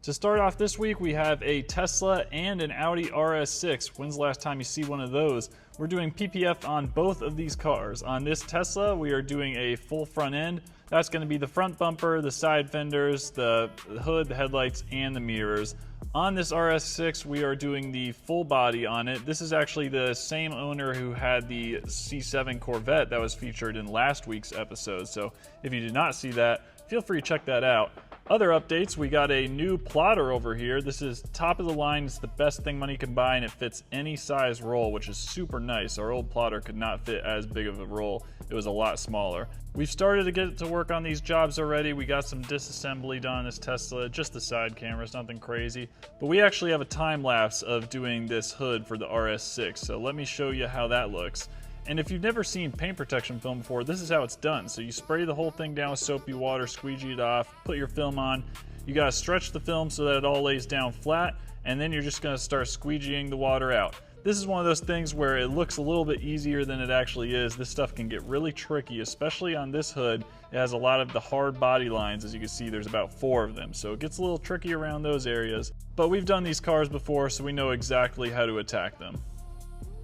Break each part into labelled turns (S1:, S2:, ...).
S1: To start off this week, we have a Tesla and an Audi RS6. When's the last time you see one of those? We're doing PPF on both of these cars. On this Tesla, we are doing a full front end. That's going to be the front bumper, the side fenders, the hood, the headlights, and the mirrors. On this RS6, we are doing the full body on it. This is actually the same owner who had the C7 Corvette that was featured in last week's episode. So if you did not see that, feel free to check that out. Other updates, we got a new plotter over here. This is top of the line. It's the best thing money can buy, and it fits any size roll, which is super nice. Our old plotter could not fit as big of a roll. It was a lot smaller. We've started to get to work on these jobs already. We got some disassembly done on this Tesla, just the side cameras, nothing crazy. But we actually have a time lapse of doing this hood for the RS6, so let me show you how that looks. And if you've never seen paint protection film before, this is how it's done. So you spray the whole thing down with soapy water, squeegee it off, put your film on. You gotta stretch the film so that it all lays down flat, and then you're just gonna start squeegeeing the water out. This is one of those things where it looks a little bit easier than it actually is. This stuff can get really tricky, especially on this hood. It has a lot of the hard body lines. As you can see, there's about 4 of them. So it gets a little tricky around those areas. But we've done these cars before, so we know exactly how to attack them.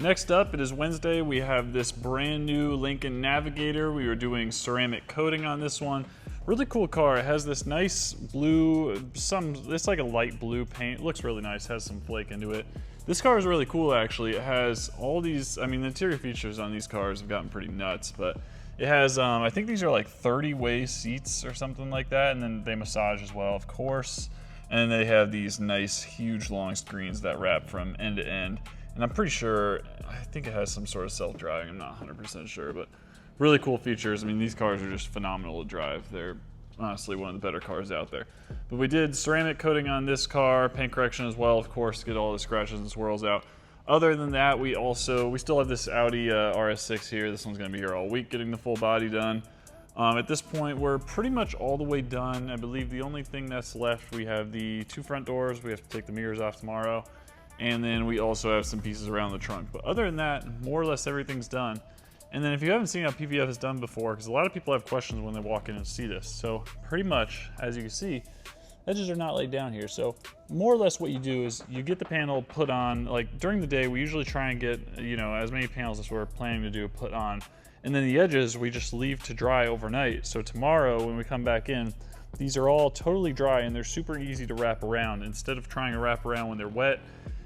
S1: Next up, it is Wednesday. We have this brand new Lincoln Navigator. We are doing ceramic coating on this one. Really cool car. It has this nice blue, it's like a light blue paint. It looks really nice, has some flake into it. This car is really cool actually. It has all these, the interior features on these cars have gotten pretty nuts, but it has, I think these are like 30-way seats or something like that, and then they massage as well, of course. And then they have these nice, huge, long screens that wrap from end to end. And I'm pretty sure, I think it has some sort of self-driving, I'm not 100% sure, but really cool features. These cars are just phenomenal to drive. They're honestly one of the better cars out there. But we did ceramic coating on this car, paint correction as well, of course, to get all the scratches and swirls out. Other than that, we still have this Audi RS6 here. This one's gonna be here all week getting the full body done. At this point, we're pretty much all the way done. I believe the only thing that's left, we have the 2 front doors. We have to take the mirrors off tomorrow. And then we also have some pieces around the trunk. But other than that, more or less everything's done. And then if you haven't seen how PPF is done before, because a lot of people have questions when they walk in and see this. So pretty much, as you can see, edges are not laid down here. So more or less what you do is you get the panel put on, like during the day, we usually try and get, as many panels as we're planning to do put on. And then the edges, we just leave to dry overnight. So tomorrow when we come back in, these are all totally dry and they're super easy to wrap around. Instead of trying to wrap around when they're wet,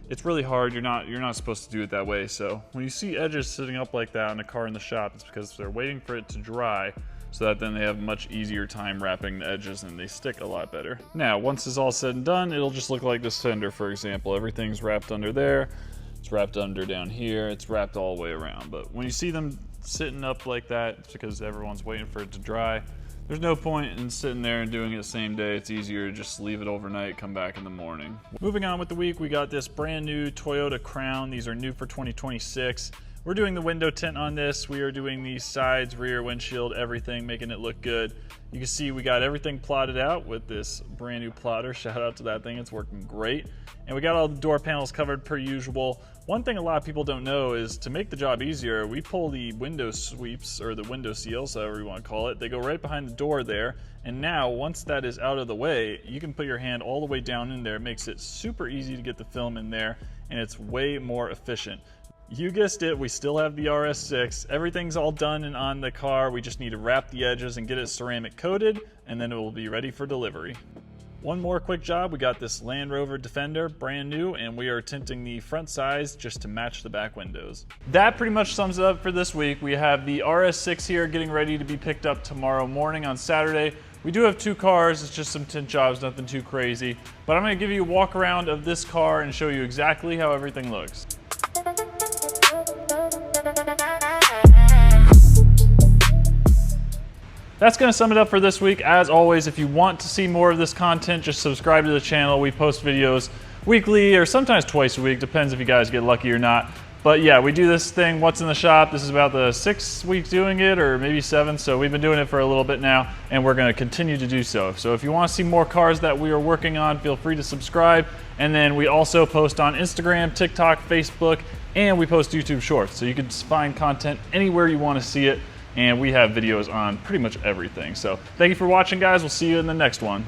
S1: it's really hard. You're not supposed to do it that way. So when you see edges sitting up like that on a car in the shop, it's because they're waiting for it to dry so that then they have much easier time wrapping the edges and they stick a lot better. Now, once it's all said and done, it'll just look like this fender, for example. Everything's wrapped under there. It's wrapped under down here. It's wrapped all the way around. But when you see them sitting up like that, it's because everyone's waiting for it to dry. There's no point in sitting there and doing it the same day. It's easier to just leave it overnight, come back in the morning. Moving on with the week, we got this brand new Toyota Crown. These are new for 2026. We're doing the window tint on this. We are doing the sides, rear, windshield, everything, making it look good. You can see we got everything plotted out with this brand new plotter. Shout out to that thing, it's working great. And we got all the door panels covered per usual. One thing a lot of people don't know is to make the job easier, we pull the window sweeps, or the window seals, however you want to call it. They go right behind the door there. And now, once that is out of the way, you can put your hand all the way down in there. It makes it super easy to get the film in there, and it's way more efficient. You guessed it, we still have the RS6. Everything's all done and on the car. We just need to wrap the edges and get it ceramic coated, and then it will be ready for delivery. One more quick job, we got this Land Rover Defender, brand new, and we are tinting the front sides just to match the back windows. That pretty much sums it up for this week. We have the RS6 here getting ready to be picked up tomorrow morning on Saturday. We do have 2 cars, it's just some tint jobs, nothing too crazy. But I'm gonna give you a walk around of this car and show you exactly how everything looks. That's going to sum it up for this week. As always, if you want to see more of this content, just subscribe to the channel. We post videos weekly or sometimes twice a week. Depends if you guys get lucky or not. But yeah, we do this thing, What's in the Shop. This is about the 6th week doing it, or maybe 7th. So we've been doing it for a little bit now, and we're going to continue to do so. So if you want to see more cars that we are working on, feel free to subscribe. And then we also post on Instagram, TikTok, Facebook, and we post YouTube Shorts. So you can find content anywhere you want to see it. And we have videos on pretty much everything. So thank you for watching, guys. We'll see you in the next one.